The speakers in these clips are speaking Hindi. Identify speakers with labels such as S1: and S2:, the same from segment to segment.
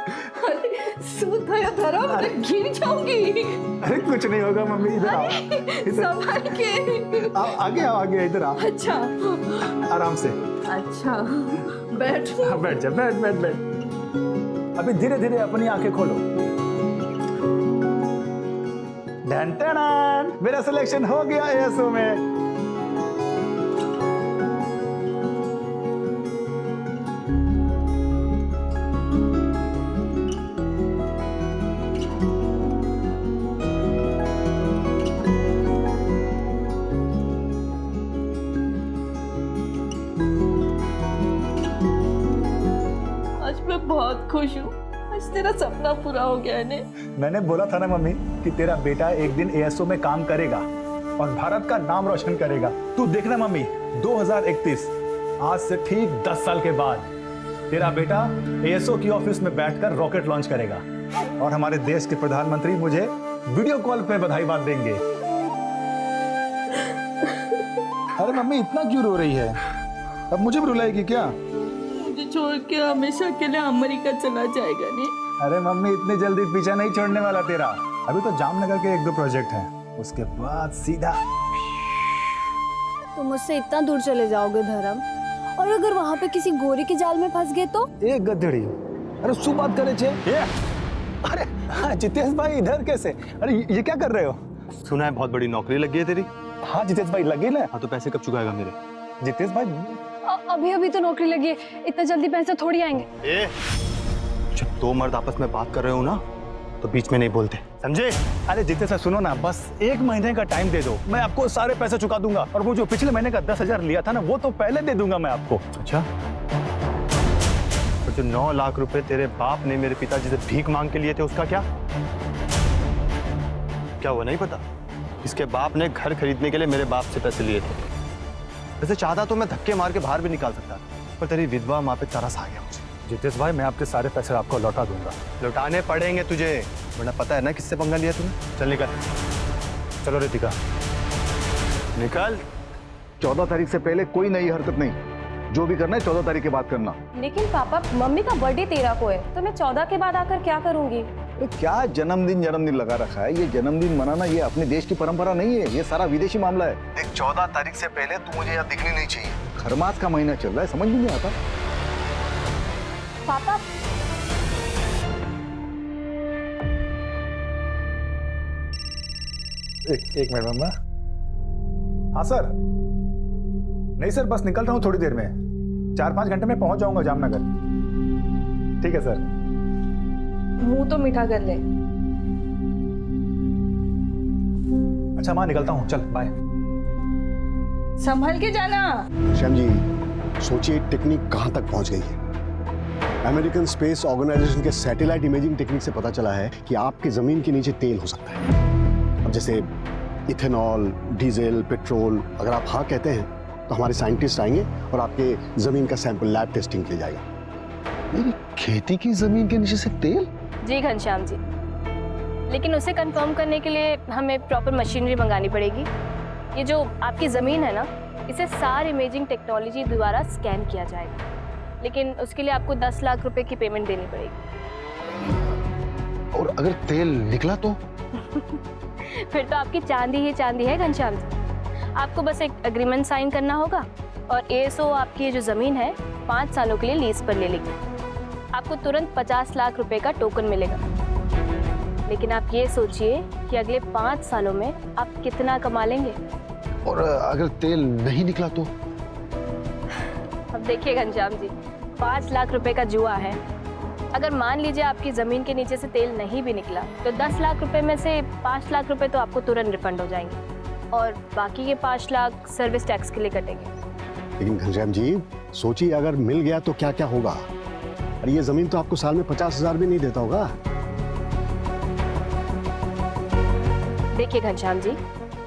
S1: अरे सूता या धरा, मैं गिर जाऊंगी।
S2: अरे कुछ नहीं होगा मम्मी, इधर आओ।
S1: संभाल के।
S2: आगे आओ, आगे इधर आओ।
S1: अच्छा
S2: आराम से।
S1: अच्छा बैठ।
S2: हाँ, बैठ जा, बैठ बैठ बैठ। अभी धीरे धीरे अपनी आंखें खोलो। डन टन, मेरा सिलेक्शन हो गया एएसओ में।
S1: आज मैं बहुत खुश हूँ, आज तेरा सपना पूरा हो गया है ने।
S2: मैंने बोला था ना मम्मी कि तेरा बेटा एक दिन एएसओ में काम करेगा और भारत का नाम रोशन करेगा। तू देखना मम्मी, 2031 आज से ठीक 10 साल के बाद तेरा बेटा एएसओ की ऑफिस में बैठकर रॉकेट लॉन्च करेगा और हमारे देश के प्रधानमंत्री मुझे वीडियो कॉल पे बधाई बात देंगे। अरे मम्मी इतना क्यों रो रही है? अब मुझे भी रुलाएगी क्या?
S1: मुझे छोड़ के हमेशा के लिए अमेरिका चला जाएगा ने।
S2: अरे मम्मी इतनी जल्दी पीछा नहीं छोड़ने वाला तेरा। अभी तो जामनगर के 1-2 प्रोजेक्ट हैं, उसके बाद सीधा।
S3: तुम मुझसे इतना दूर चले जाओगे धर्म, और अगर वहाँ पे किसी गोरी के जाल में फंस गए तो?
S2: एक गधेड़ी। अरे सु बात करे छे। अरे हाँ जितेश भाई, इधर कैसे? अरे ये क्या कर रहे हो?
S4: सुना है बहुत बड़ी नौकरी लगी है तेरी।
S2: हाँ जितेश भाई लगी ना।
S4: हाँ तो पैसे कब चुकाएगा मेरे?
S2: जितेश भाई
S3: अभी अभी तो नौकरी लगी है, इतना जल्दी पैसे थोड़ी आएंगे।
S4: जब दो मर्द आपस में बात कर रहे हो ना तो बीच में नहीं बोलते, समझे?
S2: अरे जितेश भाई सुनो ना, बस 1 महीने का टाइम दे दो, मैं आपको सारे पैसे चुका दूंगा। और वो जो पिछले महीने का 10,000 लिया था ना, वो तो पहले दे दूंगा मैं आपको।
S4: अच्छा, तो जो 9 लाख रुपए तेरे बाप ने मेरे पिताजी से भीख मांग के लिए थे उसका क्या? क्या वो नहीं पता? इसके बाप ने घर खरीदने के लिए मेरे बाप से पैसे लिए थे। वैसे चाहता तो मैं धक्के मार के बाहर भी निकाल सकता, पर तेरी विधवा माँ पे तरस आ गया मुझे।
S2: जितेश भाई मैं आपके सारे पैसे आपको लौटा दूंगा।
S4: लौटाने पड़ेंगे तुझे, वरना पता है ना किससे पंगा लिया तूने। चल निकल।
S2: चलो रितिका
S4: निकल।
S5: 14 तारीख से पहले कोई नई हरकत नहीं, जो भी करना है 14 तारीख के बाद करना।
S3: लेकिन पापा मम्मी का बर्थडे 13 को है, तो मैं 14 के बाद आकर क्या करूंगी?
S5: तो क्या जन्मदिन लगा रखा है? ये जन्मदिन मनाना ये अपने देश की परंपरा नहीं है, ये सारा विदेशी मामला है। देख 14 तारीख से पहले तू मुझे यहाँ दिखनी नहीं चाहिए। खरमास का महीना चल रहा है, समझ में नहीं आता।
S3: पापा
S2: एक मिनट मम्मा। हाँ सर। नहीं सर, बस निकल रहा हूँ थोड़ी देर में, 4-5 घंटे में पहुंच जाऊंगा जामनगर। ठीक है सर।
S1: मुंह तो मीठा कर ले।
S2: अच्छा माँ निकलता हूँ, चल बाय।
S1: संभल के जाना।
S6: श्याम जी, सोचिए टेक्निक कहां तक पहुंच गई है। अमेरिकन स्पेस ऑर्गेनाइजेशन के सैटेलाइट इमेजिंग टेक्निक से पता चला है कि आपके जमीन के नीचे तेल हो सकता है। अब जैसे इथेनॉल, डीजल, पेट्रोल, अगर आप हाँ कहते हैं तो हमारे साइंटिस्ट आएंगे और आपके जमीन का सैंपल लैब टेस्टिंग के लिए जाएगा। मेरी खेती की जमीन के नीचे से तेल?
S3: जी घनश्याम जी, लेकिन उसे कंफर्म करने के लिए हमें प्रॉपर मशीनरी मंगानी पड़ेगी। ये जो आपकी ज़मीन है ना, इसे सार इमेजिंग टेक्नोलॉजी द्वारा स्कैन किया जाएगा, लेकिन उसके लिए आपको 10 लाख रुपए की पेमेंट देनी पड़ेगी।
S6: और अगर तेल निकला तो?
S3: फिर तो आपकी चांदी ही चांदी है घनश्याम जी। आपको बस एक एग्रीमेंट साइन करना होगा और एएसओ आपकी ये जो ज़मीन है 5 सालों के लिए लीज पर ले लेगी। आपको तुरंत 50 लाख रुपए का टोकन मिलेगा। लेकिन आप ये सोचिए कि अगले 5 सालों में आप कितना कमा लेंगे।
S6: और अगर तेल नहीं निकला तो?
S3: अब देखिए घनश्याम जी, 5 लाख रुपए का जुआ है। अगर मान लीजिए आपकी जमीन के नीचे से तेल नहीं भी निकला तो 10 लाख रुपए में से 5 लाख रुपए तो आपको तुरंत रिफंड हो जाएंगे और बाकी के 5 लाख सर्विस टैक्स के लिए कटेंगे।
S6: लेकिन घनश्याम जी सोचिए, अगर मिल गया तो क्या क्या होगा? और ये जमीन तो आपको साल में 50,000 भी नहीं देता होगा।
S3: देखिए घनश्याम जी,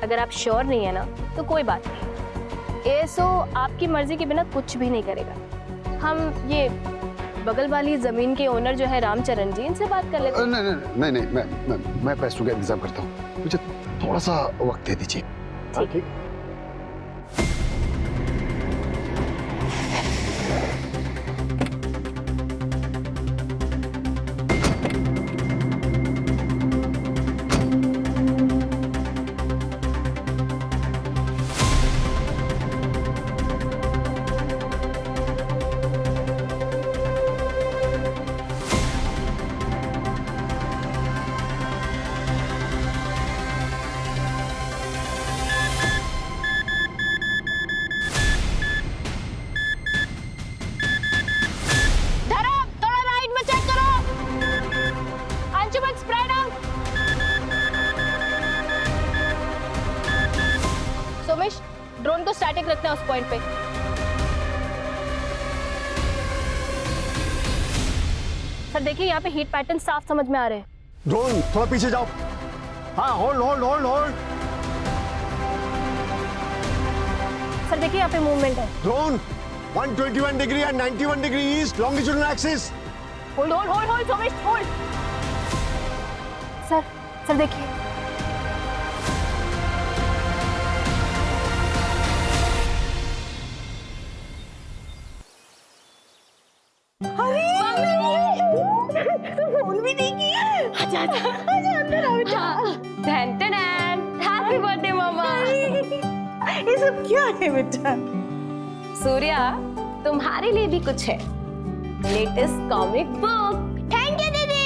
S3: अगर आप श्योर नहीं है ना तो कोई बात नहीं। एएसओ आपकी मर्जी के बिना कुछ भी नहीं करेगा। हम ये बगल वाली जमीन के ओनर जो है रामचरण जी, इनसे बात कर लेते हैं।
S6: नहीं, मैं पैसों का इंतजाम करता हूँ, मुझे थोड़ा सा वक्त दे दीजिए।
S3: ठीक। को स्टैटिक रखना है उस पॉइंट पे। सर देखिए यहाँ पे हीट पैटर्न साफ समझ में आ रहे हैं।
S6: ड्रोन थोड़ा पीछे जाओ। हाँ, hold hold hold hold.
S3: Sir देखिए यहाँ पे मूवमेंट है।
S6: Drone 121 degree and 91 degree east longitudinal axis.
S3: Hold hold hold hold Somesh hold. Sir देखिए।
S1: फोन भी नहीं किया। आजा आजा आजा अंदर आओ बेटा।
S3: हैप्पी बर्थडे मामा।
S1: ये सब क्या है बेटा?
S3: सूर्या तुम्हारे लिए भी कुछ है, latest comic book. Thank you दीदी।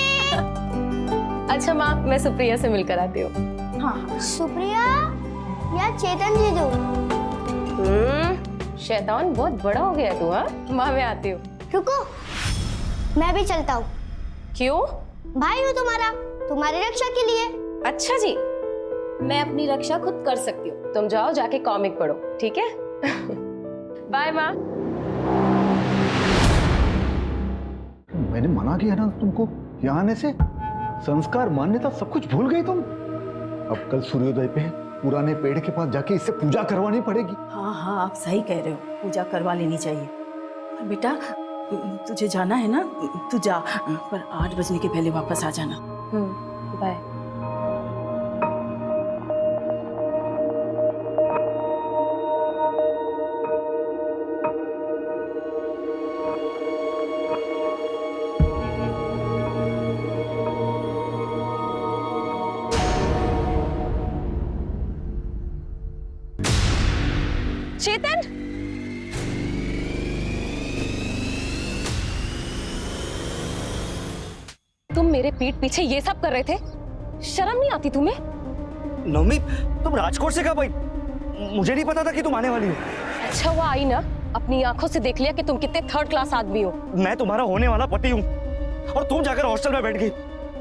S3: अच्छा माँ, मैं सुप्रिया से मिलकर आती हूँ।
S1: हाँ
S7: सुप्रिया या चेतन जी दो।
S3: शैतान बहुत बड़ा हो गया तू। हाँ माँ, मैं आती हूँ।
S7: रुको, मैं भी चलता हूँ।
S3: क्यों?
S7: भाई हूँ तुम्हारा, तुम्हारी रक्षा के लिए।
S3: अच्छा जी, मैं अपनी रक्षा खुद कर सकती हूँ। तुम जाओ जाके कॉमिक पढ़ो, ठीक है? बाय माँ।
S5: मैंने मना किया ना तुमको यहाँ आने से। संस्कार मान्यता सब कुछ भूल गई तुम। अब कल सूर्योदय पे पुराने पेड़ के पास जाके इससे पूजा करवानी पड़ेगी।
S1: हाँ हाँ, आप सही कह रहे हो, पूजा करवा लेनी चाहिए। बेटा तुझे जाना है ना, तू जा, पर 8 बजने के पहले वापस आ जाना।
S3: बाय। चेतन, तुम मेरे पीठ पीछे ये सब कर रहे थे? शर्म नहीं आती तुम्हें?
S8: नवमी, तुम राजकोट से कब आई? मुझे नहीं पता था कि तुम आने वाली हो।
S3: अच्छा हुआ आई ना, अपनी आंखों से देख लिया कि तुम कितने थर्ड क्लास आदमी हो।
S8: मैं तुम्हारा होने वाला पति हूँ और तुम जाकर हॉस्टल में बैठ गई,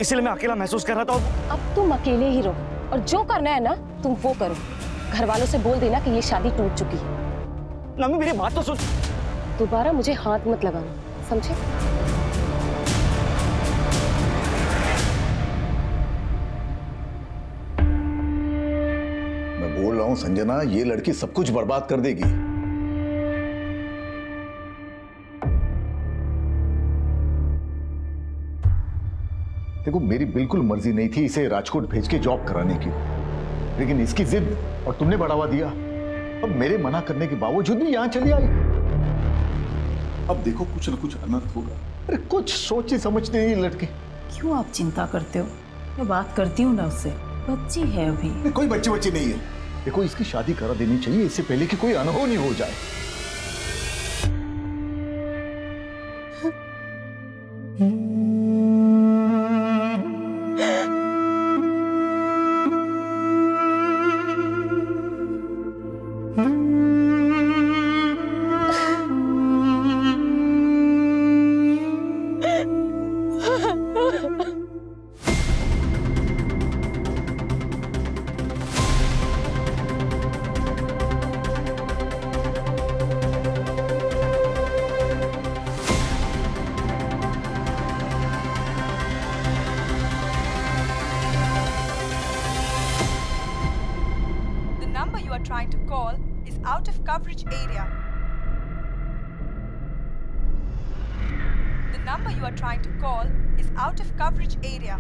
S8: इसलिए मैं अकेला महसूस कर रहा था।
S3: अब तुम अकेले ही रहो और जो करना है ना तुम वो करो। घर वालों से बोल देना कि ये शादी टूट चुकी है।
S8: नवमी मेरी बात तो सुन।
S3: दोबारा मुझे हाथ मत लगाना, समझे?
S5: मैं बोल रहा हूँ संजना, ये लड़की सब कुछ बर्बाद कर देगी। देखो, मेरी बिल्कुल मर्जी नहीं थी इसे राजकोट भेज के जॉब कराने की, लेकिन इसकी जिद और तुमने बढ़ावा दिया। अब मेरे मना करने के बावजूद भी यहां चली आई। अब देखो कुछ न कुछ अनर्थ होगा। अरे कुछ सोची समझती नहीं लड़की।
S1: क्यों आप चिंता करते हो? मैं बात करती हूँ ना उससे, बच्ची है अभी।
S5: कोई बच्ची नहीं है। देखो, इसकी शादी करा देनी चाहिए इससे पहले कि कोई अनहोनी हो जाए।
S9: number you are trying to call is out of coverage area. The number you are trying to call is out of coverage area.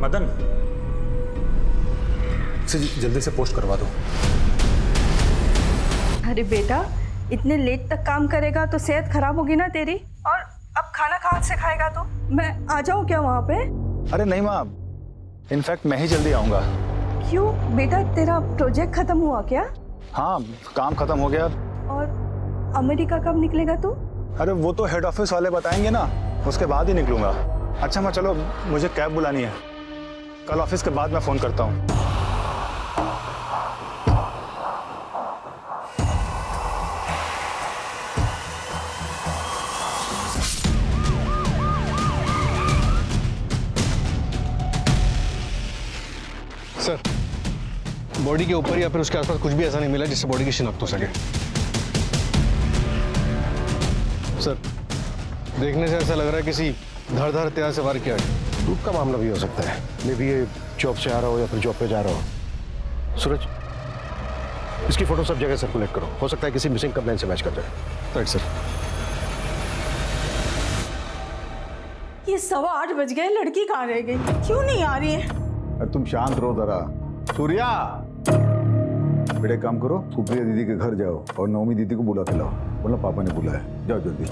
S2: Madan, इसे जल्दी से पोस्ट करवा दो।
S10: अरे बेटा, इतने लेट तक काम करेगा तो सेहत खराब होगी ना तेरी। और अब खाना कहाँ से खाएगा तू? मैं आ जाऊँ क्या वहाँ पे?
S2: अरे नहीं माँ, इनफैक्ट मैं ही जल्दी आऊँगा।
S10: क्यों बेटा, तेरा प्रोजेक्ट खत्म हुआ क्या?
S2: हाँ, काम खत्म हो गया।
S10: और अमेरिका कब निकलेगा तू?
S2: अरे वो तो हेड ऑफिस वाले बताएंगे ना, उसके बाद ही निकलूंगा। अच्छा माँ, चलो मुझे कैब बुलानी है, कल ऑफिस के बाद मैं फ़ोन करता हूँ।
S6: बॉडी के ऊपर या फिर उसके आसपास कुछ भी ऐसा नहीं मिला जिससे बॉडी की शिनाख्त हो सके। सर, देखने से ऐसा लग रहा है किसी धारदार हथियार से वार किया है।
S5: लूट का मामला भी हो सकता है। मे भी ये जॉब से आ रहा हो या फिर जॉब पे जा रहा हो। सूरज, इसकी फोटो सब जगह सर्कुलेट करो। हो सकता है किसी मिसिंग कंप्लेंट से मैच कर जाए।
S6: Right sir.
S1: ये 8:15 बज गए, लड़की कहाँ रह गई? क्यों नहीं आ रही है?
S5: अरे तुम शांत रहो जरा। सूर्या, बेटे काम करो, सुप्रिया दीदी के घर जाओ और नवमी दीदी को बुला के लाओ। बोला पापा ने बुलाया, जाओ जल्दी।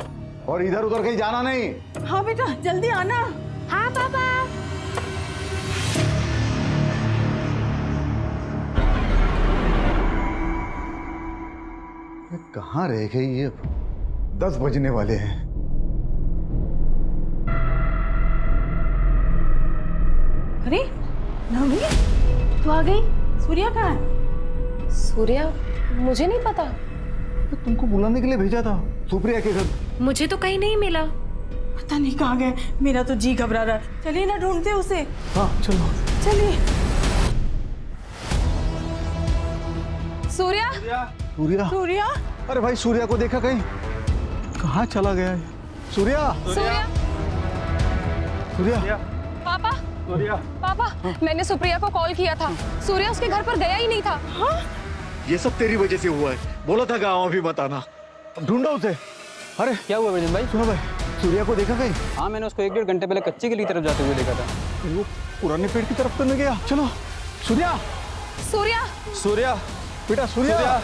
S5: और इधर उधर कहीं जाना नहीं।
S1: हाँ बेटा, जल्दी आना।
S7: हाँ पापा।
S5: कहाँ रह गई ये? 10 बजने वाले हैं।
S1: अरे नवमी, तू आ गई? सूर्या कहाँ है?
S3: सूर्या, मुझे नहीं पता।
S5: तो तुमको बुलाने के लिए भेजा था सुप्रिया के घर।
S3: मुझे तो कहीं नहीं मिला।
S1: पता नहीं कहाँ गए। मेरा तो जी घबरा रहा है। चलिए ना, ढूंढते उसे।
S5: हाँ चलो।
S1: चलिए।
S3: सूर्या,
S5: सूर्या,
S1: सूर्या,
S5: अरे भाई सूर्या को देखा कहीं? कहाँ चला गया है? सूर्या,
S3: सूर्या,
S5: सूर्या,
S3: पापा, पापा, मैंने सुप्रिया को कॉल किया था। सूर्या उसके घर पर गया ही नहीं था।
S5: ये सब तेरी वजह से हुआ है। बोला था गाँव अभी मत आना। ढूंढो उसे। अरे
S11: क्या हुआ विजन भाई?
S5: सुनो भाई, सूर्या को देखा कहीं?
S11: हाँ, मैंने उसको 1-1.5 घंटे पहले कच्ची गली तरफ जाते हुए देखा था।
S5: वो पुराने पेड़ की तरफ तो नहीं गया? चलो। सूर्या,
S3: सूर्या,
S8: सूर्या,
S5: बेटा सूर्या,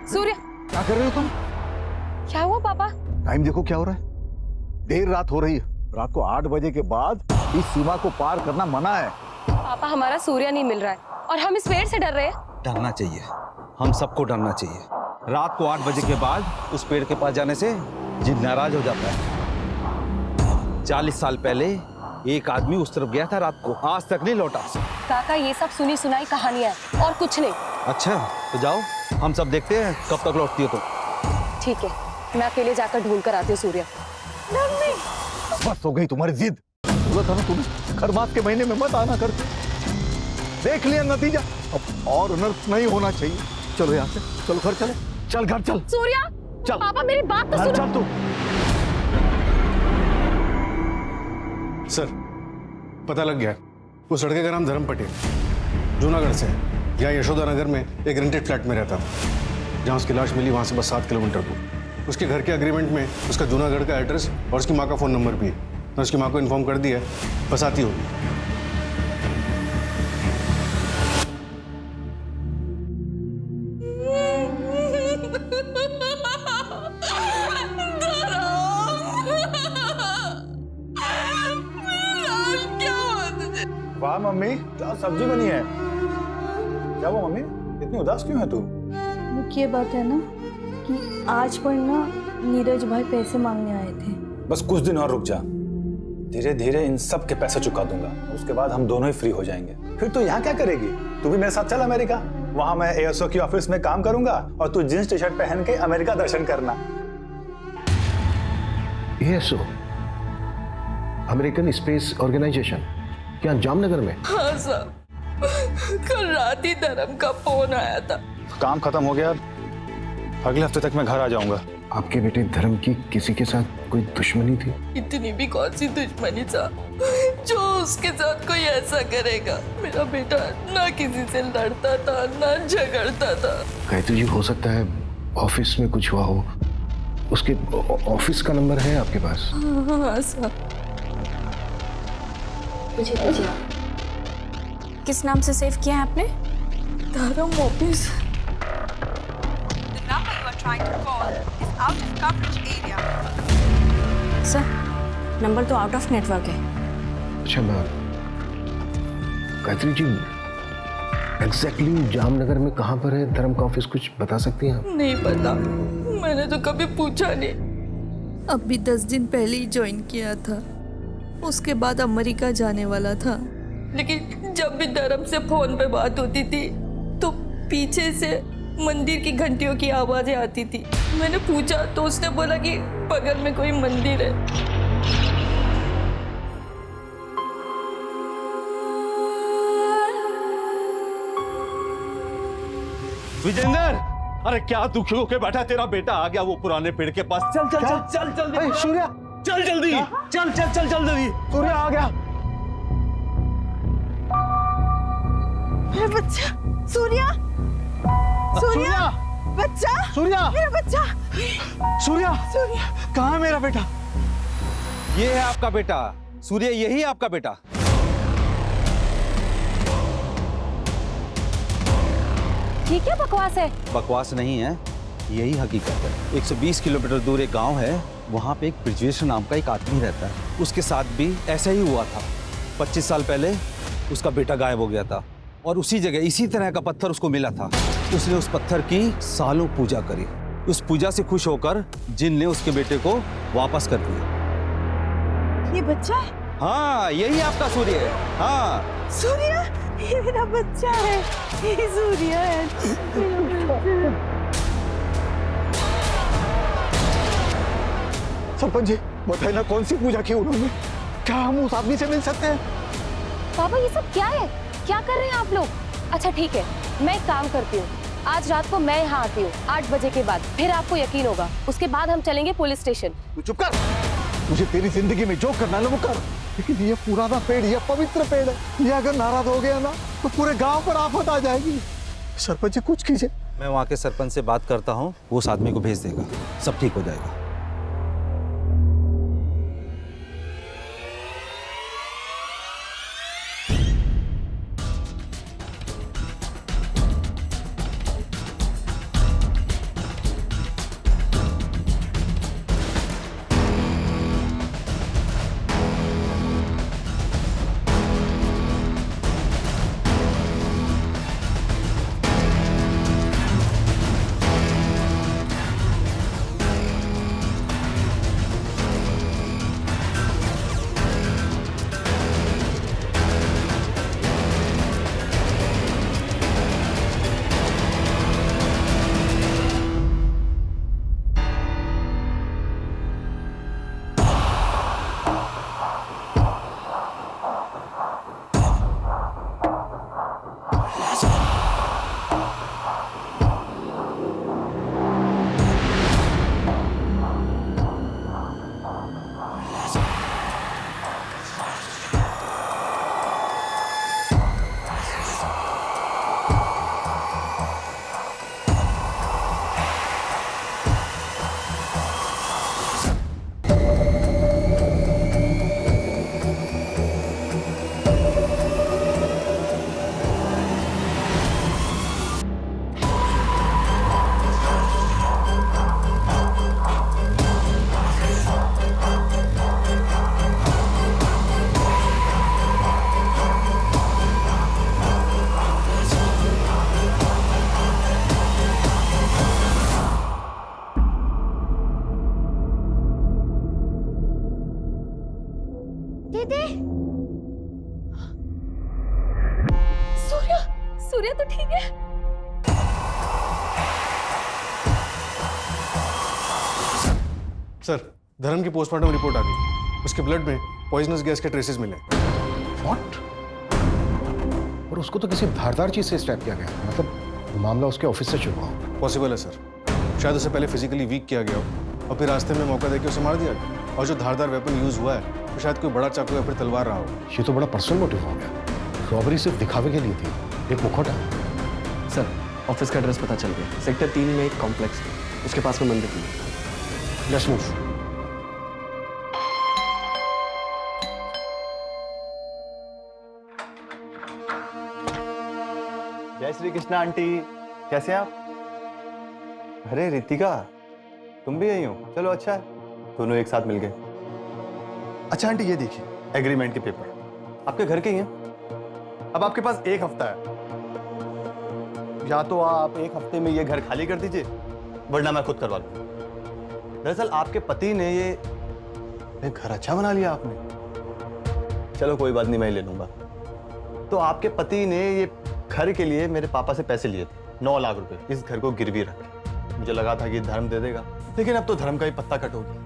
S3: सूर्या,
S5: क्या कर रहे हो तुम?
S3: क्या हुआ पापा?
S5: टाइम देखो क्या हो रहा है। देर रात हो रही है। रात को 8 बजे के बाद इस सीमा को पार करना मना है।
S3: पापा, हमारा सूर्या नहीं मिल रहा है और हम इस पेड़ से डर रहे हैं।
S8: डरना चाहिए, हम सबको डरना चाहिए। रात को 8 बजे के बाद उस पेड़ के पास जाने से जिद नाराज हो जाता है। 40 साल पहले एक आदमी उस तरफ गया था रात को, आज तक नहीं लौटा।
S3: काका, ये सब सुनी सुनाई कहानियां हैं और कुछ नहीं।
S8: अच्छा, तो जाओ, हम सब देखते हैं कब तक लौटती हो तुम।
S3: ठीक है, मैं अकेले जाकर ढूंढ कर आती हूँ सूर्या।
S5: बस हो गई तुम्हारी जिद। बोला था ना तुम्हें, खरमास के महीने में मत आना करके। देख लिया नतीजा। अब और अनर्थ नहीं होना चाहिए। चलो यहाँ से, चलो घर चले। चल घर चल।
S3: सूर्या,
S5: चल।
S3: पापा मेरी बात तो
S5: घर
S3: सुनो।
S5: चल तू।
S6: सर, पता लग गया। वो सड़क का नाम धर्मपटी, जूनागढ़ से है। यहाँ यशोदा नगर में एक रेंटेड फ्लैट में रहता था। जहाँ उसकी लाश मिली वहाँ से बस 7 किलोमीटर दूर। उसके घर के अग्रीमेंट में उसका जूनागढ़ का एड्रेस और उसकी माँ का फ़ोन नंबर भी है। मैं उसकी माँ को इन्फॉर्म कर दिया है, बस आती होगी।
S2: वाह मम्मी, क्या सब्जी बनी है। क्या वो मम्मी, इतनी उदास क्यों है तू?
S10: मुख्य बात है ना कि आज पर ना नीरज भाई पैसे मांगने आए थे।
S2: बस कुछ दिन और रुक जा, धीरे धीरे इन सब के पैसे चुका दूंगा। उसके बाद हम दोनों ही फ्री हो जाएंगे। फिर तू यहाँ क्या करेगी? तू भी मेरे साथ चल अमेरिका। वहां मैं एएसओ की ऑफिस में काम करूंगा और तू जींस टी शर्ट पहन के अमेरिका दर्शन करना।
S5: एएसओ, अमेरिकन स्पेस ऑर्गेनाइजेशन, क्या जामनगर में?
S10: हाँ साहब, कल रात ही धर्म का फोन आया था।
S2: काम खत्म हो गया, अगले हफ्ते तक मैं घर आ जाऊंगा।
S5: आपके बेटे धर्म की किसी के साथ कोई दुश्मनी थी?
S10: इतनी भी कौन सी दुश्मनी था जो उसके साथ कोई ऐसा करेगा। मेरा बेटा ना किसी से लड़ता था ना झगड़ता था।
S5: गायत्री जी, हो सकता है ऑफिस में कुछ हुआ हो। उसके ऑफिस का नंबर है आपके पास?
S10: हाँ साहब।
S3: किस नाम से सेव किया है आपने?
S10: धर्म office.
S9: The number you are trying to call is out of coverage area.
S3: Sir, number तो आउट ऑफ नेटवर्क है।
S5: अच्छा मैम, गायत्री जी एग्जैक्टली जामनगर में कहाँ पर है धर्म का ऑफिस, कुछ बता सकती हैं आप?
S10: नहीं पता, मैंने तो कभी पूछा नहीं। अभी 10 दिन पहले ही ज्वाइन किया था। उसके बाद अमेरिका जाने वाला था। लेकिन जब भी धर्म से फोन पे बात होती थी तो पीछे से मंदिर की घंटियों की आवाजें आती थी। मैंने पूछा तो उसने बोला कि बगल में कोई मंदिर है।
S8: विजेंद्र, अरे क्या दुखी होके बैठा, तेरा बेटा आ गया वो पुराने पेड़ के पास। चल चल चल चल जल्दी।
S2: सूर्या,
S8: चल जल्दी, चल चल चल चल जल्दी।
S2: सूर्या आ गया।
S1: मेरा बच्चा सूर्या, सूर्या, बच्चा,
S2: सूर्या,
S1: मेरा बच्चा,
S2: सूर्या,
S1: सूर्या।
S2: कहाँ है मेरा बेटा?
S8: ये है आपका बेटा सूर्य, यही आपका बेटा।
S3: ये क्या बकवास है?
S8: बकवास नहीं है, यही हकीकत है। 120 किलोमीटर दूर एक गांव है, वहां पे एक ब्रिजेश नाम का एक आदमी रहता है। उसके साथ भी ऐसा ही हुआ था। 25 साल पहले उसका बेटा गायब हो गया था और उसी जगह इसी तरह का पत्थर उसको मिला था। उसने उस पत्थर की सालों पूजा करी। उस पूजा से खुश होकर जिन ने उसके बेटे को वापस कर दिया।
S1: ये बच्चा है?
S8: हाँ, यही आपका सूर्य है। हाँ
S1: सूर्या, ये मेरा बच्चा है, ये सूर्या है, मेरा बच्चा।
S5: सरपंच जी बताइए ना, कौन सी पूजा की उन्होंने? क्या हम उस आदमी से मिल सकते हैं?
S3: पापा ये सब क्या है? क्या कर रहे हैं आप लोग? अच्छा ठीक है, मैं एक काम करती हूँ, आज रात को मैं यहाँ आती हूँ 8 बजे के बाद, फिर आपको यकीन होगा। उसके बाद हम चलेंगे पुलिस स्टेशन।
S5: तू चुप कर। मुझे तेरी जिंदगी में जो करना है वो कर, लेकिन ये पुराना पेड़, ये पवित्र पेड़ है, ये अगर नाराज हो गया ना तो पूरे गांव पर आफत आ जाएगी। सरपंच जी कुछ कीजिए।
S8: मैं वहाँ के सरपंच से बात करता हूँ, वो उस आदमी को भेज देगा, सब ठीक हो जाएगा।
S3: सूर्य तो ठीक है।
S6: सर, धर्म की पोस्टमार्टम रिपोर्ट आ गई। उसके ब्लड में पॉइजनस गैस के ट्रेसेस मिले।
S12: व्हाट? और उसको तो किसी धारदार चीज से स्टैप किया गया, मतलब मामला उसके ऑफिस से शुरू हुआ।
S6: पॉसिबल है सर, शायद उसे पहले फिजिकली वीक किया गया हो और फिर रास्ते में मौका देकर उसे मार दिया गया। और जो धारदार वेपन यूज हुआ है तो शायद कोई बड़ा चाकू या फिर तलवार रहा हो।
S12: ये तो बड़ा पर्सनल मोटिव हो गया। रॉबरी सिर्फ दिखावे के लिए थी, एक मुखौटा।
S11: सर, ऑफिस का एड्रेस पता चल गया। सेक्टर 3 में एक कॉम्प्लेक्स है, उसके पास में मंदिर है।
S12: Let's move.
S4: जय श्री कृष्णा आंटी, कैसे हैं आप? अरे रितिका, तुम भी यही हो? चलो अच्छा है, दोनों एक साथ मिल गए। अच्छा आंटी ये देखिए, एग्रीमेंट के पेपर आपके घर के ही हैं। अब आपके पास एक हफ्ता है, या तो आप एक हफ्ते में ये घर खाली कर दीजिए, वरना मैं खुद करवा लूँ। दरअसल आपके पति ने ये घर अच्छा बना लिया आपने। चलो कोई बात नहीं, मैं ही ले लूंगा। तो आपके पति ने ये घर के लिए मेरे पापा से पैसे लिए थे, 9 लाख रुपए, इस घर को गिरवी रखे। मुझे लगा था कि धर्म दे देगा, लेकिन अब तो धर्म का ही पत्ता कट हो गया।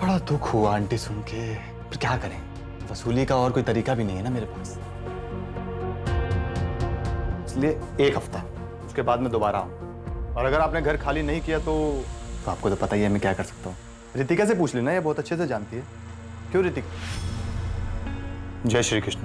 S4: बड़ा दुख हुआ आंटी सुन के, पर क्या करें, वसूली का और कोई तरीका भी नहीं है ना मेरे पास। इसलिए 1 हफ्ता, उसके बाद मैं दोबारा आऊँ। और अगर आपने घर खाली नहीं किया तो आपको तो पता ही है मैं क्या कर सकता हूँ। रितिका से पूछ लेना, ये बहुत अच्छे से जानती है। क्यों रितिका? जय श्री कृष्ण।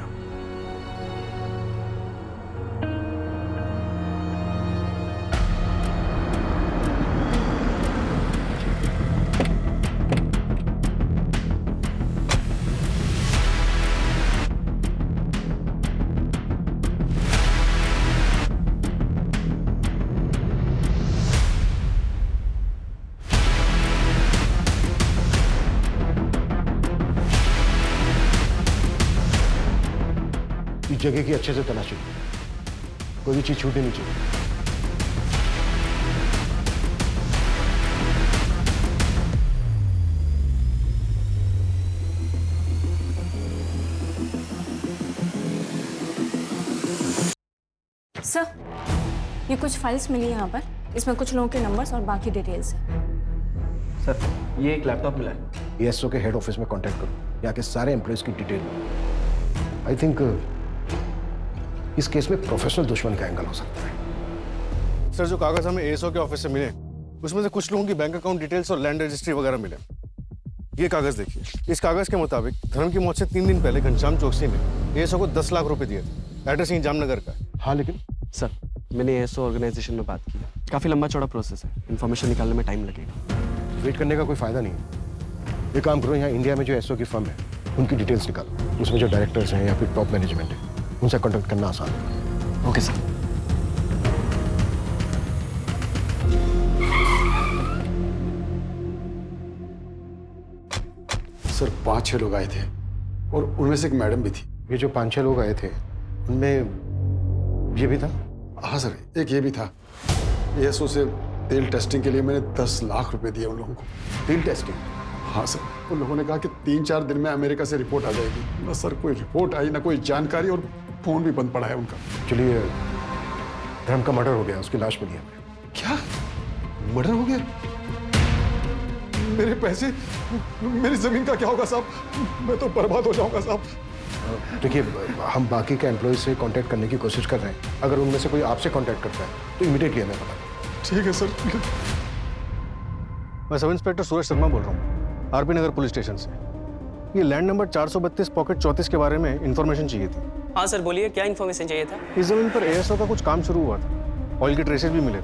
S6: इस जगह की अच्छे से तलाशी, कोई भी चीज छूटनी नहीं चाहिए।
S10: सर, ये कुछ फाइल्स मिली यहाँ पर, इसमें कुछ लोगों के नंबर्स और बाकी डिटेल्स हैं।
S11: सर, ये एक लैपटॉप मिला है।
S6: एएसओ के हेड ऑफिस में कांटेक्ट करो, यहाँ के सारे एम्प्लॉयज की डिटेल। आई थिंक इस केस में प्रोफेशनल दुश्मन का एंगल हो सकता है।
S12: सर, जो कागज हमें एएसओ के ऑफिस से मिले, उसमें से कुछ लोगों की बैंक अकाउंट डिटेल्स और लैंड रजिस्ट्री वगैरह मिले। ये कागज देखिए, इस कागज के मुताबिक धर्म की मौत से 3 दिन पहले घनश्याम चौकसी ने एएसओ को 10 लाख रुपए दिए थे। एड्रेस यहीं जामनगर का है।
S6: हाँ, लेकिन
S11: सर, मैंने एएसओ ऑर्गेनाइजेशन में बात की है। काफ़ी लंबा चौड़ा प्रोसेस है, इन्फॉर्मेशन निकालने में टाइम लगेगा।
S6: वेट करने का कोई फायदा नहीं है। ये काम करो, यहाँ इंडिया में जो एएसओ की फर्म है उनकी डिटेल्स निकालो, उसमें जो डायरेक्टर्स हैं या फिर टॉप मैनेजमेंट है उनसे कॉन्टेक्ट करना आसान है।
S11: Okay sir.
S12: सर, 5-6 लोग आए थे और उनमें से एक मैडम भी थी।
S6: ये जो 5-6 लोग आए थे उनमें ये भी था?
S12: हाँ सर, एक ये भी था। एएसओ से तेल टेस्टिंग के लिए मैंने 10 लाख रुपए दिए उन लोगों को।
S6: तेल टेस्टिंग?
S12: हाँ सर, उन लोगों ने कहा कि 3-4 दिन में अमेरिका से रिपोर्ट आ जाएगी। ना सर कोई रिपोर्ट आई, ना कोई जानकारी, और फोन भी बंद पड़ा है उनका।
S6: चलिए, धर्म का मर्डर हो गया, उसकी लाश मिली है।
S12: क्या मर्डर हो गया? मेरे पैसे, मेरी जमीन का क्या होगा साहब? मैं तो बर्बाद हो जाऊंगा साहब।
S6: देखिए, हम बाकी के एम्प्लॉय से कांटेक्ट करने की कोशिश कर रहे हैं। अगर उनमें से कोई आपसे कांटेक्ट करता है तो इमीडिएटली हमें बता दें।
S12: ठीक है सर। मैं सब इंस्पेक्टर सूरज शर्मा बोल रहा हूँ, आरपी नगर पुलिस स्टेशन से। ये लैंड नंबर 432 पॉकेट 34 के बारे में इंफॉर्मेशन चाहिए थी।
S11: हाँ सर, बोलिए, क्या इन्फॉर्मेशन चाहिए था?
S12: इस जमीन पर एएसओ का कुछ काम शुरू हुआ था, ऑयल के ट्रेसेस भी मिले थे।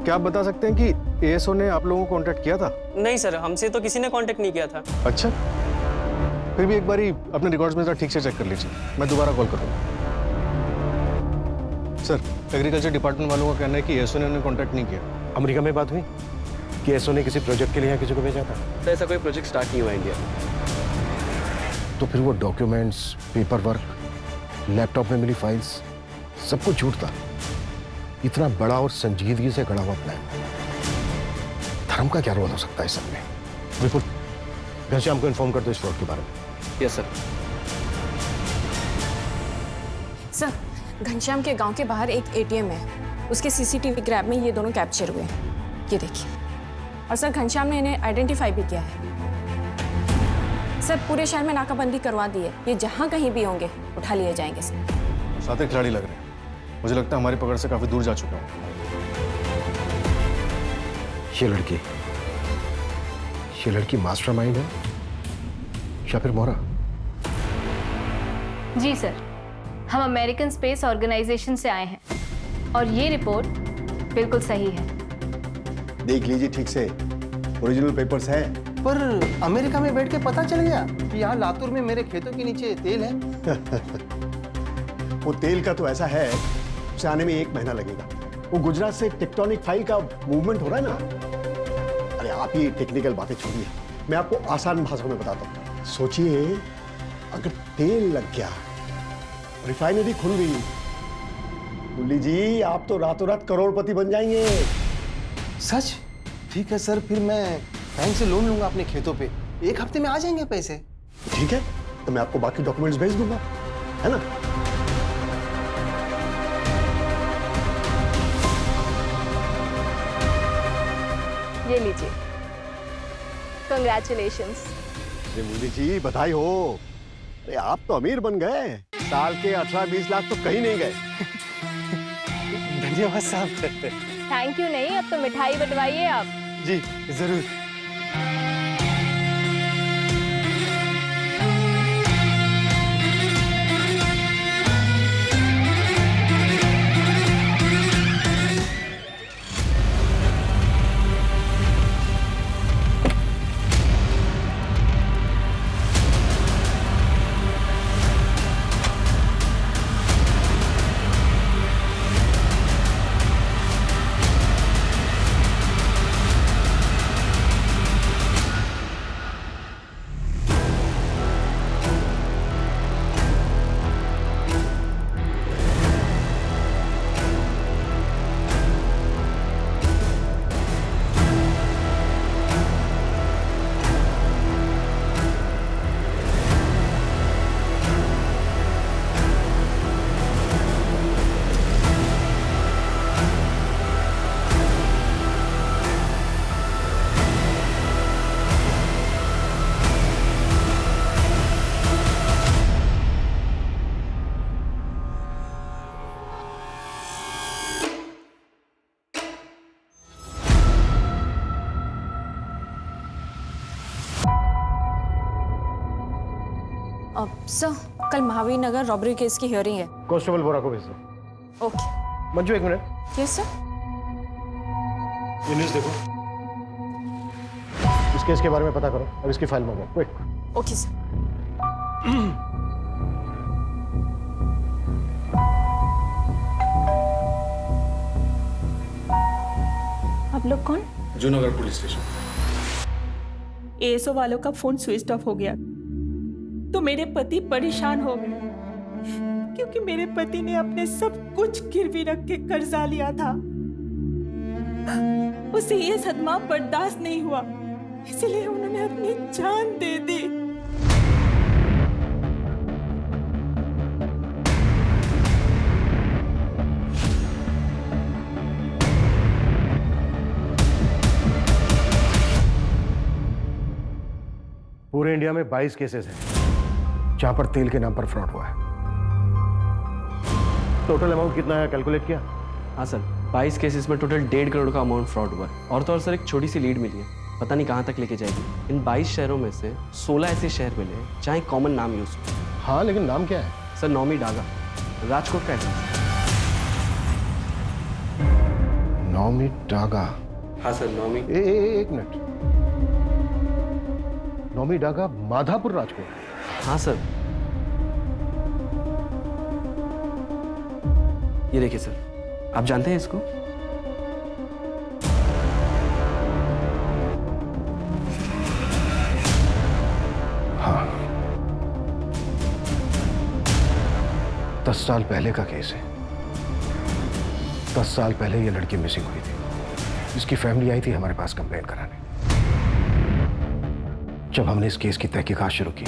S12: क्या आप बता सकते हैं कि एएसओ ने आप लोगों को कांटेक्ट किया था?
S11: नहीं सर, हमसे तो किसी ने कांटेक्ट नहीं किया था।
S12: अच्छा, फिर भी एक बारी अपने रिकॉर्ड्स में जरा ठीक से चेक कर लीजिए, मैं दोबारा कॉल करूँगा। सर, एग्रीकल्चर डिपार्टमेंट वालों का कहना है कि एएसओ ने उन्हें कांटेक्ट नहीं किया।
S6: अमेरिका में बात हुई कि एएसओ ने किसी प्रोजेक्ट के लिए यहाँ किसी को भेजा था?
S11: तो ऐसा कोई प्रोजेक्ट स्टार्ट नहीं हुआ इंडिया में।
S6: तो फिर वो डॉक्यूमेंट्स, पेपर वर्क, लैपटॉप में मिली फाइल्स, सब कुछ झूठ था। इतना बड़ा और संजीदगी से गढ़ा हुआ प्लान, धर्म का क्या रोल हो सकता है इस सब में? बिल्कुल, घनश्याम को इन्फॉर्म कर दो इस फ्रॉड के बारे में।
S11: Yes sir.
S10: सर, घनश्याम के गांव के बाहर एक एटीएम है, उसके सीसीटीवी ग्रैब में ये दोनों कैप्चर हुए हैं। ये देखिए। और सर, घनश्याम ने इन्हें आइडेंटिफाई भी किया है। सर, पूरे शहर में नाकाबंदी करवा दी है, ये जहां कहीं भी होंगे उठा लिए जाएंगे सर।
S12: साथी खिलाड़ी लग रहे हैं, मुझे लगता है हमारी पकड़ से काफी दूर जा चुका है।
S6: ये लड़की मास्टरमाइंड है या फिर मोहरा?
S3: जी सर, हम अमेरिकन स्पेस ऑर्गेनाइजेशन से आए हैं और ये रिपोर्ट बिल्कुल सही है।
S5: देख लीजिए ठीक से, ओरिजिनल पेपर्स हैं।
S13: पर अमेरिका में बैठ के पता चल गया कि यहाँ लातूर में मेरे खेतों के नीचे तेल है।
S6: वो तेल का तो ऐसा है, उसे आने में 1 महीना लगेगा। वो गुजरात से टेक्टोनिक फाइल का मूवमेंट हो रहा है ना। अरे आप ये टेक्निकल बातें छोड़िए, मैं आपको आसान भाषा में बताता हूँ। सोचिए, अगर तेल लग गया, रिफाइनरी खुल गई, मुरली जी आप तो रातों रात करोड़पति बन जाएंगे।
S13: सच? ठीक है सर, फिर मैं बैंक से लोन लूंगा अपने खेतों पे। 1 हफ्ते में आ जाएंगे पैसे।
S6: ठीक है, तो मैं आपको बाकी डॉक्यूमेंट्स भेज दूंगा, है ना?
S3: ये लीजिए, कंग्रेचुलेशंस।
S6: अरे मुरली जी बधाई हो। अरे आप तो अमीर बन गए, साल के 18-20 लाख तो कहीं नहीं गए।
S13: धन्यवाद साहब।
S3: थैंक यू नहीं, अब तो मिठाई बंटवाइए आप।
S13: जी जरूर।
S10: सर, कल महावीर नगर रॉबरी केस की हियरिंग है।
S12: कांस्टेबल बोरा को भेज दो।
S10: ओके।
S12: मंजू एक मिनट।
S10: Yes sir.
S12: ये न्यूज़ देखो, इस केस के बारे में पता करो और इसकी फाइल मंगाओ क्विक।
S10: Okay sir.
S1: आप लोग कौन?
S12: Junagadh police station.
S1: एएसओ वालों का फोन स्विच ऑफ हो गया तो मेरे पति परेशान हो गए, क्योंकि मेरे पति ने अपने सब कुछ गिरवी रख के कर्जा लिया था। उसे ये सदमा बर्दाश्त नहीं हुआ, इसलिए उन्होंने अपनी जान दे दी।
S12: पूरे इंडिया में 22 केसेस हैं जहां पर तेल के नाम पर फ्रॉड हुआ है। टोटल अमाउंट कितना है कैलकुलेट किया?
S11: हाँ सर, 22 केसेस में टोटल 1.5 करोड़ का अमाउंट फ्रॉड हुआ है। और तो और सर, एक छोटी सी लीड मिली है, पता नहीं कहाँ तक लेके जाएगी। इन 22 शहरों में से 16 ऐसे शहर मिले हैं जहाँ एक कॉमन नाम यूज हो।
S12: हाँ, लेकिन नाम क्या है?
S11: सर, नौमी डागा, राजकोट का एड्रेस।
S12: नौमी डागा?
S11: हाँ सर, नौमी।
S12: एक मिनट, नौमी डागा माधापुर राजकोट?
S11: हाँ सर। ये देखिए सर, आप जानते हैं इसको?
S12: हाँ, 10 साल पहले का केस है। 10 साल पहले ये लड़की मिसिंग हुई थी। इसकी फैमिली आई थी हमारे पास कंप्लेंट कराने। जब हमने इस केस की तहकीकात शुरू की,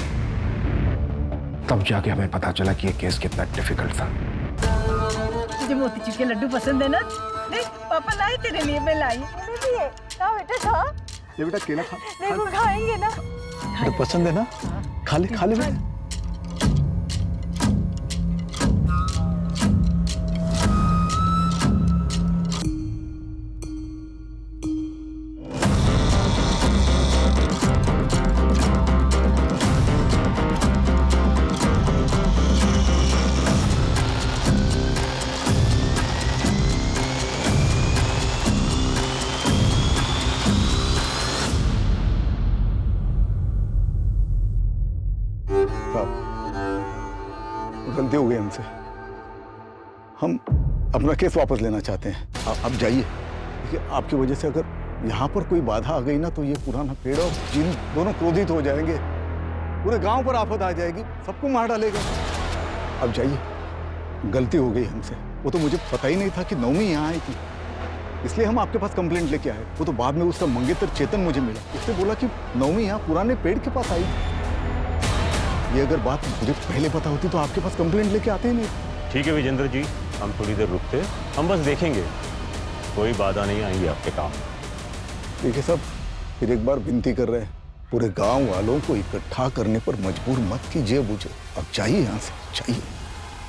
S12: तब जाके हमें पता चला कि ये केस कितना डिफिकल्ट था।
S1: तुझे मोतीचूर के लड्डू पसंद है ना? देख, पापा लाए तेरे लिए, मैं लाई। खा बेटा, खा।
S5: ये बेटा केला खा।
S1: देखो, खाएंगे ना?
S5: बेटा पसंद है ना? खा ले बेटा। गलती हो गई हमसे, हम अपना केस वापस लेना चाहते हैं। आप जाइए। देखिए, आपकी वजह से अगर यहाँ पर कोई बाधा आ गई ना, तो ये पुराना पेड़ और जिन दोनों क्रोधित हो जाएंगे। पूरे गांव पर आफत आ जाएगी, सबको मार डालेगा। अब जाइए, गलती हो गई हमसे। वो तो मुझे पता ही नहीं था कि नौमी यहाँ आई थी, इसलिए हम आपके पास कंप्लेंट लेके आए। वो तो बाद में उसका मंगेतर चेतन मुझे मिला, उसने बोला कि नौमी यहाँ पुराने पेड़ के पास आई थी। ये अगर बात मुझे पहले पता होती तो आपके पास कंप्लेंट लेके आते ही नहीं।
S14: ठीक है विजेंद्र जी, हम थोड़ी देर रुकते, हम बस देखेंगे, कोई बाधा नहीं आएंगी आपके काम।
S5: ठीक है साहब, फिर एक बार विनती कर रहे हैं, पूरे गांव वालों को इकट्ठा करने पर मजबूर मत कीजिए मुझे। अब चाहिए यहाँ से, चाहिए।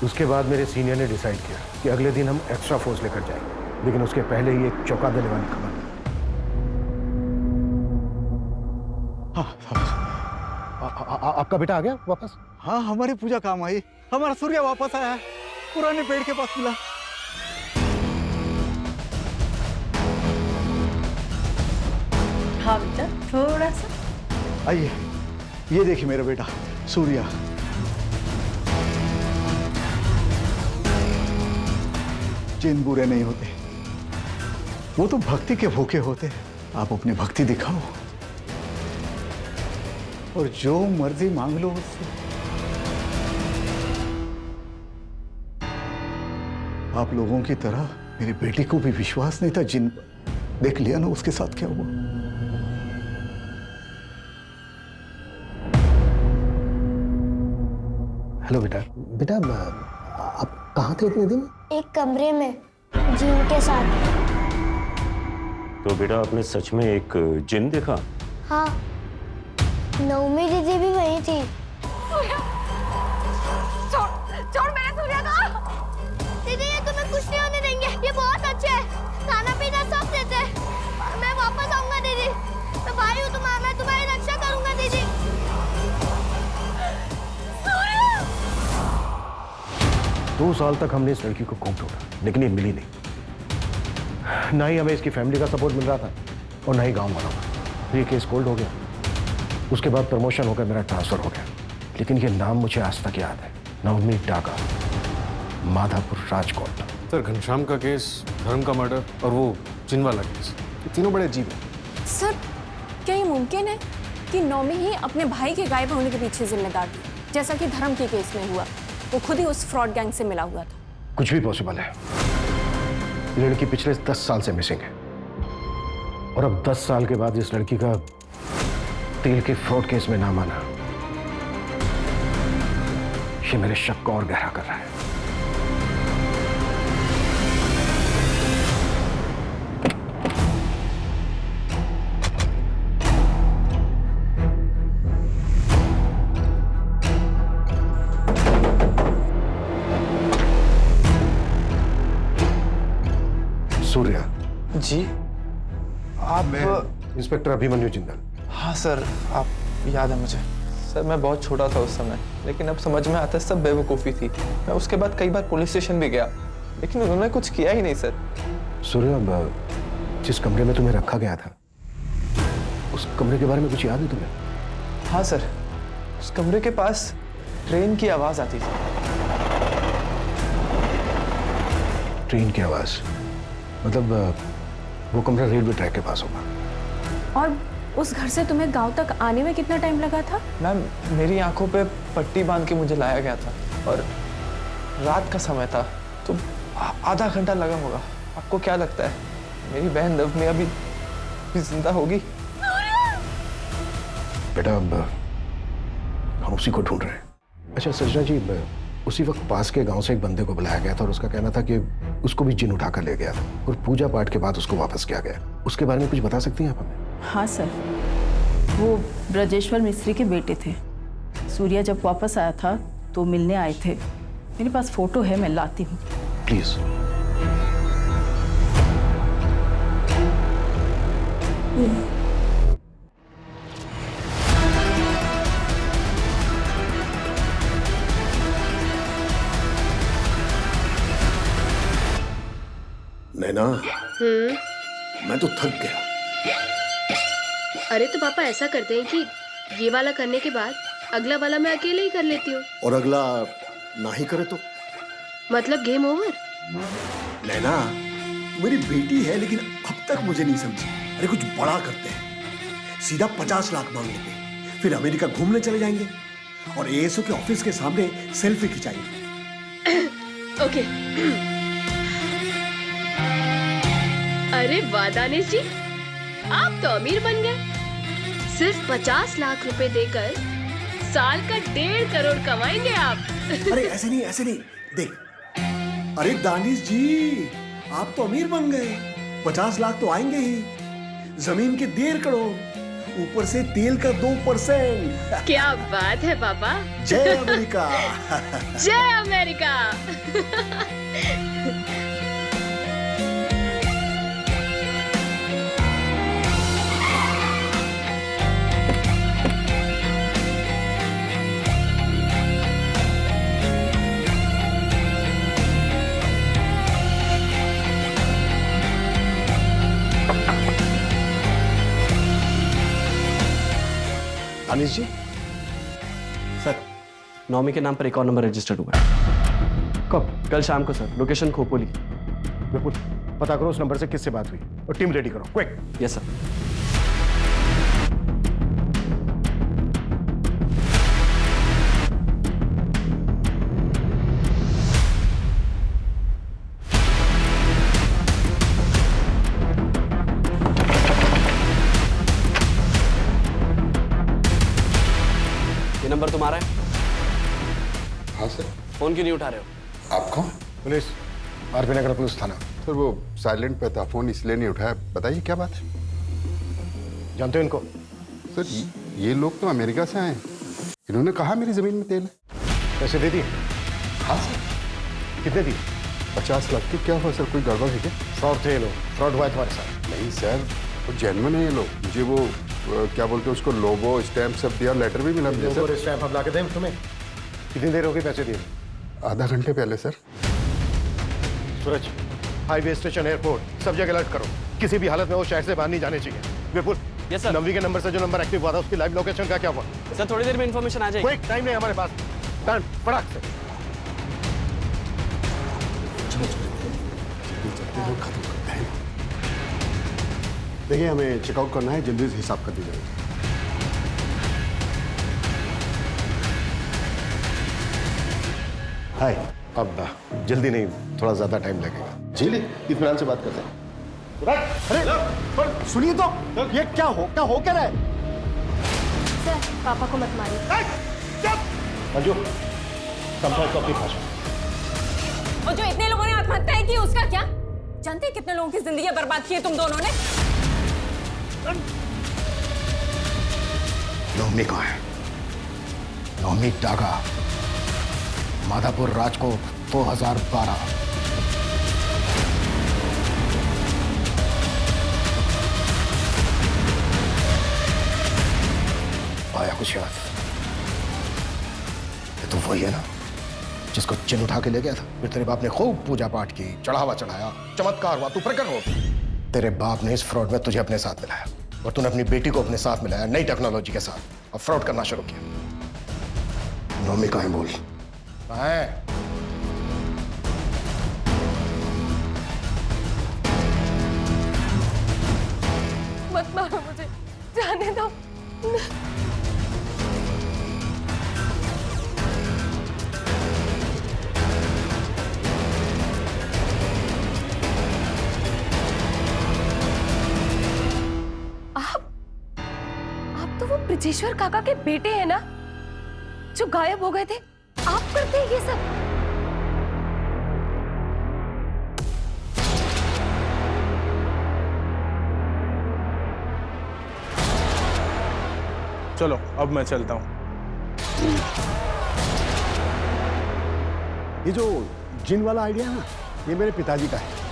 S6: उसके बाद मेरे सीनियर ने डिसाइड किया कि अगले दिन हम एक्स्ट्रा फोर्स लेकर जाएंगे, लेकिन उसके पहले ही एक चौंका देने वाली खबर। आपका बेटा आ गया वापस?
S2: हाँ, हमारी पूजा काम आई। हमारा सूर्य वापस आया है, पुराने पेड़ के पास मिला।
S1: हाँ बेटा, थोड़ा सा।
S2: आइए, ये देखिए मेरा बेटा सूर्या। जिन बुरे नहीं होते, वो तो भक्ति के भूखे होते हैं। आप अपनी भक्ति दिखाओ और जो मर्जी मांग लो उससे। आप लोगों की तरह मेरी बेटी को भी विश्वास नहीं था जिन पर। देख लिया ना उसके साथ क्या हुआ।
S6: हेलो बेटा। बेटा आप कहाँ थे इतने दिन?
S7: एक कमरे में जिन के साथ।
S14: तो बेटा आपने सच में एक जिन देखा?
S7: हाँ, नवमी दीदी भी वही थी।
S9: छोड़ मेरे सूर्या को।
S7: दीदी ये तुम्हें कुछ नहीं होने देंगे, ये बहुत अच्छे हैं, खाना पीना सब देते हैं। मैं वापस आऊंगा दीदी, मैं भाई हूँ तुम्हारा, मैं तुम्हारी रक्षा करूंगा दीदी।
S6: 2 साल तक हमने इस लड़की को खूब ढूंढा, लेकिन ये मिली नहीं। ना ही हमें इसकी फैमिली का सपोर्ट मिल रहा था और ना ही गांव वालों का। ये केस कोल्ड हो गया, उसके बाद प्रमोशन होकर मेरा ट्रांसफर हो गया, लेकिन ये नाम मुझे आज तक याद है। नवमी डागा, माधापुर, राजकोट।
S12: सर, घनश्याम का केस, धर्म का मर्डर और वो जिन वाला केस, ये तीनों बड़े अजीब हैं।
S10: सर, क्या ये मुमकिन है कि नौमी ही अपने भाई के गायब होने के पीछे जिम्मेदार थी, जैसा कि धर्म के केस में हुआ? वो खुद ही उस फ्रॉड गैंग से मिला हुआ था।
S6: कुछ भी पॉसिबल है। ये लड़की पिछले 10 साल से मिसिंग है और अब 10 साल के बाद इस लड़की का तेल के फ्रॉड केस में नाम आना, ये मेरे शक को और गहरा कर रहा है। सूर्या
S13: जी, आप?
S6: इंस्पेक्टर अभिमन्यु जिंदल।
S13: हाँ सर, आप याद है मुझे। सर, मैं बहुत छोटा था उस समय, लेकिन अब समझ में आता है सब बेवकूफ़ी थी। मैं उसके बाद कई बार पुलिस स्टेशन भी गया, लेकिन उन्होंने कुछ किया ही नहीं सर।
S6: सूर्या, जिस कमरे में तुम्हें रखा गया था, उस कमरे के बारे में कुछ याद है तुम्हें?
S13: हाँ सर, उस कमरे के पास ट्रेन की आवाज़ आती थी।
S6: ट्रेन की आवाज़? मतलब वो कमरा रेलवे ट्रैक के पास होगा।
S10: और उस घर से तुम्हें गांव तक आने में कितना टाइम लगा था?
S13: मैम, मेरी आंखों पे पट्टी बांध के मुझे लाया गया था और रात का समय था, तो आधा घंटा लगा होगा। आपको क्या लगता है मेरी बहन नवमी अभी भी जिंदा होगी?
S6: बेटा, अब हम उसी को ढूंढ रहे हैं। अच्छा सजना जी, उसी वक्त पास के गांव से एक बंदे को बुलाया गया था और उसका कहना था कि उसको भी जिन उठाकर ले गया था और पूजा पाठ के बाद उसको वापस किया गया। उसके बारे में कुछ बता सकती हैं आप हमें?
S1: हाँ सर, वो ब्रजेश्वर मिस्त्री के बेटे थे। सूर्या जब वापस आया था तो मिलने आए थे। मेरे पास फोटो है, मैं लाती हूँ।
S6: प्लीज। नैना, मैं तो थक गया।
S3: अरे तो पापा ऐसा करते हैं कि ये वाला करने के बाद अगला वाला मैं अकेले ही कर लेती हूँ।
S6: और अगला ना ही करे तो?
S3: मतलब गेम ओवर।
S6: नैना, मेरी बेटी है, लेकिन अब तक मुझे नहीं समझी। अरे कुछ बड़ा करते हैं, सीधा 50 लाख मांग लेते हैं, फिर अमेरिका घूमने चले जाएंगे और एएसओ के ऑफिस के सामने सेल्फी खिंचाएंगे।
S3: ओके। अरे वाह दानिश जी, आप तो अमीर बन गए। सिर्फ 50 लाख रुपए देकर साल का 1.5 करोड़ कमाएंगे आप।
S6: अरे ऐसे नहीं देख। अरे दानिश जी, आप तो अमीर बन गए, 50 लाख तो आएंगे ही, जमीन के 1.5 करोड़ ऊपर से तेल का 2%।
S3: क्या बात है पापा।
S6: जय अमेरिका।
S3: जय अमेरिका।
S6: दानिश जी,
S11: सर नौमी के नाम पर एक और नंबर रजिस्टर्ड हुआ है।
S6: कब?
S11: कल शाम को सर, लोकेशन खोपोली।
S6: विपुल, पता करो उस नंबर से किससे बात हुई और टीम रेडी करो, क्विक।
S11: Yes sir. ये नंबर तुम्हारा है?
S15: हाँ सर।
S11: फोन क्यों नहीं उठा रहे हो?
S15: आप कौन?
S6: पुलिस, आरपी नगर पुलिस थाना।
S15: सर वो साइलेंट पे था, फोन इसलिए नहीं उठाया। बताइए क्या बात है?
S6: जानते हो इनको?
S15: सर ये लोग तो अमेरिका से आए हैं। इन्होंने कहा मेरी जमीन में तेल है।
S6: पैसे दे दिए?
S15: हाँ सर।
S6: कितने दिए?
S15: 50 लाख की। क्या हुआ सर, कोई गड़बड़ है क्या?
S6: फ्रॉड थे ये लोग, फ्रॉड हुआ है तुम्हारे साथ।
S15: नहीं सर, वो जेन्युइन है ये लोग। मुझे वो क्या बोलते हैं उसको, लोगो स्टैम्प सब दिया, लेटर भी मिला मुझे सर।
S6: स्टैम्प हम ला के दें तुम्हें? कितनी देर हो गई पैसे दिए?
S15: आधा घंटे पहले सर।
S6: सूरज, हाईवे स्टेशन, एयरपोर्ट, सब जगह अलर्ट करो। किसी भी हालत में वो शहर से बाहर नहीं जाने चाहिए। विपुल,
S11: यस सर।
S6: नवी के नंबर से जो नंबर एक्टिव हुआ था उसकी लाइव लोकेशन का क्या हुआ?
S11: सर थोड़ी देर में इंफॉर्मेशन आ जाएगी।
S6: कोई टाइम नहीं हमारे पास। टर्न फटाक से।
S15: खत्म करते हैं।
S6: देखिए हमें चेकआउट करना है, जल्दी से हिसाब कर दीजिए। हाय, अब जल्दी नहीं, थोड़ा ज्यादा टाइम लगेगा। जी ले, इत्मीनान से बात करते हैं। अरे पर सुनिए तो, ये क्या हो क्या रहा है?
S3: सर पापा को मत मारिए।
S6: मंजू, संपर्क को अपनी भाषा।
S9: और जो इतने लोगों ने आत्महत्या की उसका क्या? जानते हैं कितने लोगों की जिंदगी बर्बाद की है तुम दोनों ने?
S6: नौमी कहाँ है? नौमी डागा, माधापुर, राजकोट, 2012। आया कुछ याद? ये तो वही है ना जिसको चिन्ह उठा के ले गया था। फिर तेरे बाप ने खूब पूजा पाठ की, चढ़ावा चढ़ाया, चमत्कार हुआ, तू प्रकट हो। तेरे बाप ने इस फ्रॉड में तुझे अपने साथ मिलाया और तूने अपनी बेटी को अपने साथ मिलाया नई टेक्नोलॉजी के साथ और फ्रॉड करना शुरू किया। नौमी कहाँ है बोल? कहाँ है?
S10: मत मारो मुझे, जाने दो। आप तो वो ब्रिजेश्वर काका के बेटे हैं ना, जो गायब हो गए थे? आप करते हैं ये सब?
S16: चलो अब मैं चलता हूँ।
S6: ये जो जिन वाला आइडिया है ना, ये मेरे पिताजी का है।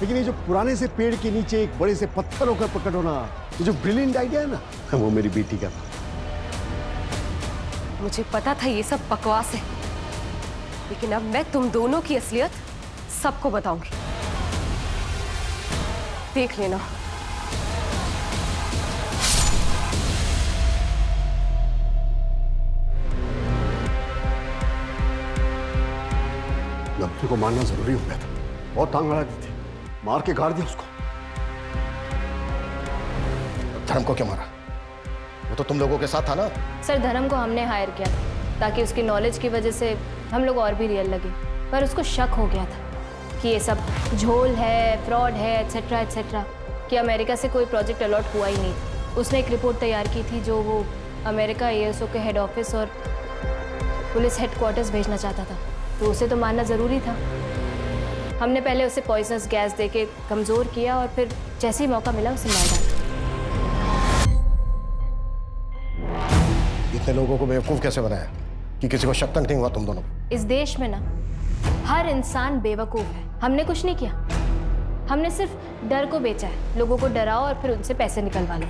S6: लेकिन ये जो पुराने से पेड़ के नीचे एक बड़े से पत्थर होकर प्रकट होना, ये जो ब्रिलियंट आइडिया है ना, वो मेरी बेटी का था।
S10: मुझे पता था ये सब बकवास है, लेकिन अब मैं तुम दोनों की असलियत सबको बताऊंगी। देख लेना।
S6: लड़की को मारना जरूरी हो गया था। बहुत टांग अड़ा दी थी, मार के गाड़ दिया उसको। धर्म को क्यों मारा? वो तो तुम लोगों के साथ था ना?
S3: सर धर्म को हमने हायर किया था ताकि उसकी नॉलेज की वजह से हम लोग और भी रियल लगे, पर उसको शक हो गया था कि ये सब झोल है, फ्रॉड है, एटसेट्रा एटसेट्रा, कि अमेरिका से कोई प्रोजेक्ट अलॉट हुआ ही नहीं। उसने एक रिपोर्ट तैयार की थी जो वो अमेरिका ASO के हेड ऑफिस और पुलिस हेडक्वार्टर्स भेजना चाहता था, तो उसे तो मारना ज़रूरी था। हमने पहले उसे पॉइजनस गैस देके कमज़ोर किया और फिर जैसे ही मौका मिला उसे मार डाला।
S6: इतने लोगों को बेवकूफ कैसे बनाया कि किसी को शक तक नहीं हुआ तुम दोनों को?
S3: इस देश में ना हर इंसान बेवकूफ है। हमने कुछ नहीं किया, हमने सिर्फ डर को बेचा है। लोगों को डराओ और फिर उनसे पैसे निकलवा लो।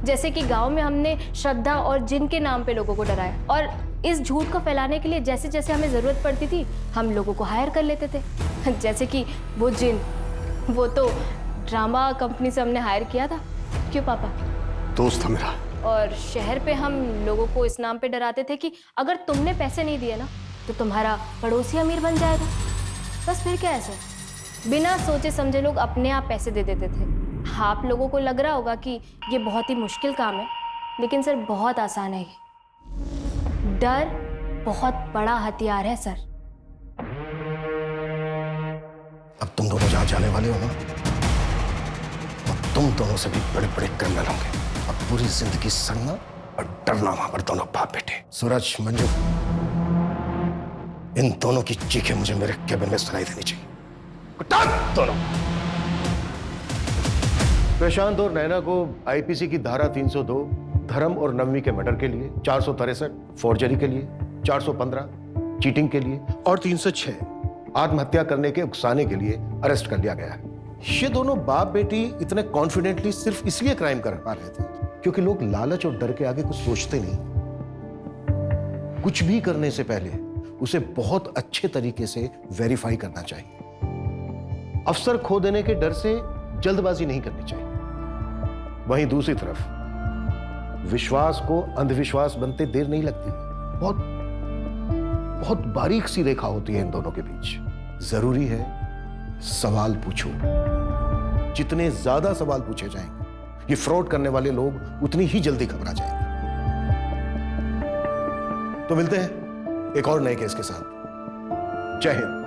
S3: जैसे कि गांव में हमने श्रद्धा और जिन के नाम पे लोगों को डराया, और इस झूठ को फैलाने के लिए जैसे जैसे हमें जरूरत पड़ती थी हम लोगों को हायर कर लेते थे। जैसे कि वो जिन, वो तो ड्रामा कंपनी से हमने हायर किया था। क्यों पापा?
S6: दोस्त था मेरा।
S3: और शहर पे हम लोगों को इस नाम पे डराते थे कि अगर तुमने पैसे नहीं दिए ना तो तुम्हारा पड़ोसी अमीर बन जाएगा। बस फिर क्या ऐसा, बिना सोचे समझे लोग अपने आप पैसे दे देते थे। आप लोगों को लग रहा होगा कि ये बहुत ही मुश्किल काम है, लेकिन सर बहुत आसान है ये। डर बहुत बड़ा हथियार है सर।
S6: अब तुम दोनों जहां जाने वाले हो ना, अब तुम दोनों से भी बड़े बड़े क्रिमिनल होंगे। अब पूरी जिंदगी सड़ना और डरना वहां पर दोनों बाप बेटे। सूरज, मंजू, इन दोनों की चीखें मुझे मेरे केबिन में सुनाई देनी चाहिए। दोनों। प्रशांत और नैना को आईपीसी की धारा 302 धर्म और नवमी के मर्डर के लिए, 463 फोर्जरी के लिए, 415 चीटिंग के लिए और 306 आत्महत्या करने के उकसाने के लिए अरेस्ट कर लिया गया है। ये दोनों बाप बेटी इतने कॉन्फिडेंटली सिर्फ इसलिए क्राइम कर पा रहे थे क्योंकि लोग लालच और डर के आगे कुछ सोचते नहीं। कुछ भी करने से पहले उसे बहुत अच्छे तरीके से वेरीफाई करना चाहिए। अफसर खो देने के डर से जल्दबाजी नहीं करनी चाहिए। वहीं दूसरी तरफ विश्वास को अंधविश्वास बनते देर नहीं लगती। बहुत बहुत बारीक सी रेखा होती है इन दोनों के बीच। जरूरी है सवाल पूछो। जितने ज्यादा सवाल पूछे जाएंगे ये फ्रॉड करने वाले लोग उतनी ही जल्दी घबरा जाएंगे। तो मिलते हैं एक और नए केस के साथ। जय हिंद।